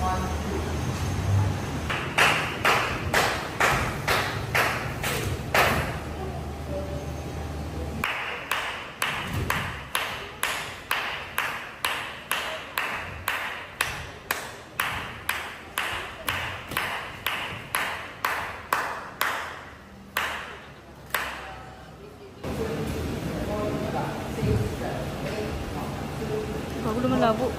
Bago naman labo.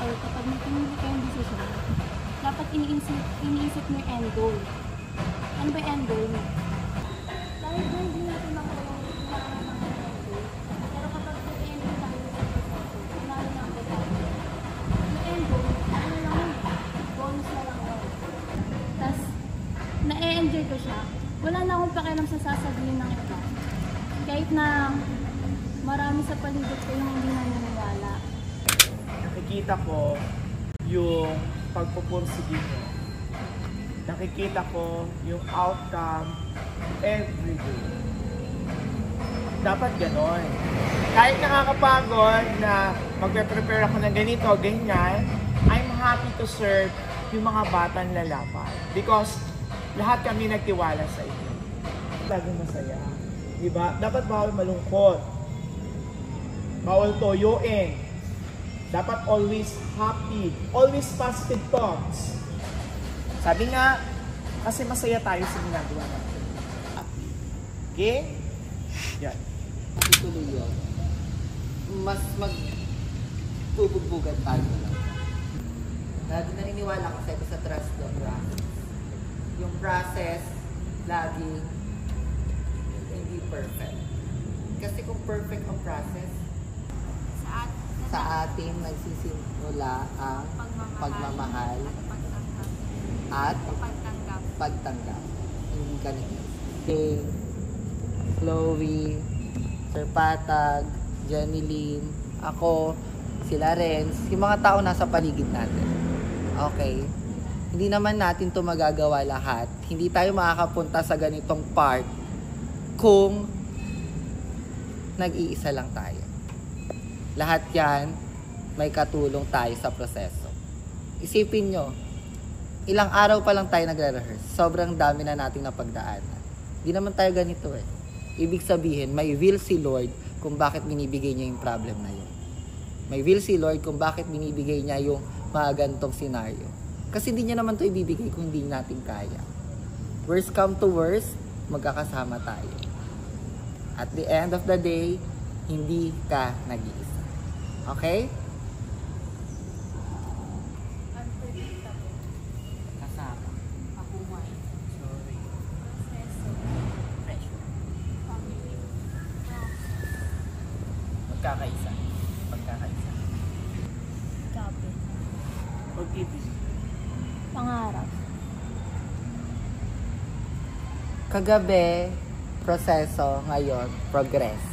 Kapag may pinili kayong decision, dapat iniisip mo yung end goal. Ano ba yung end goal mo? Dahil ba hindi natin makuha yung end goal? Pero kapag nag-ending tayo yung end goal, panalo na agad tayo. Yung end goal, ano lang yun? Bonus na lang yun. Tapos, na-enjoy ko siya. Wala na akong pakialam sa sasabihin ng iba. Kahit na marami sa paligid ko yung hindi naniniwala. Nakikita ko yung pagpupursige mo. Nakikita ko yung outcome every day. Dapat ganon. Kahit nakakapagod na magpe-prepare ako ng ganito, ganyan, I'm happy to serve yung mga batang lalaban. Because lahat kami nagtiwala sa inyo. Laging masaya. Diba? Dapat bawal malungkot. Bawal toyoin. Dapat always happy. Always positive thoughts. Sabi nga, kasi masaya tayo sa ginagawa natin. Okay? Yan. Tuloy yun. Mas magtubugbugan tayo lang. Lagi naniniwala kasi ako sa trust the process. Yung process, laging hindi perfect. Kasi kung perfect ang process, sa ating nagsisimula ang pagmamahal at pagtanggap. Hindi ka nag-iisa. Okay. Chloe, Sir Patag, Jeneline, ako, sila Renz, yung mga tao nasa paligid natin. Okay? Hindi naman natin to magagawa lahat. Hindi tayo makakapunta sa ganitong part kung nag-iisa lang tayo. Lahat yan, may katulong tayo sa proseso. Isipin nyo, ilang araw pa lang tayo nagre-rehearse. Sobrang dami na nating napagdaanan. Hindi naman tayo ganito eh. Ibig sabihin, may will si Lord kung bakit binibigay niya yung problem na yun. May will si Lord kung bakit binibigay niya yung mga ganitong senaryo. Kasi hindi niya naman to ibibigay kung hindi natin kaya. Worst come to worst, magkakasama tayo. At the end of the day, hindi ka nag-iisa. Okay? Kasama. Sorry. Pressure. Magkakaisa. Pagkakaisa. Gabi. Pag-ibig. Pangarap. Kagabi, proseso, ngayon, progress.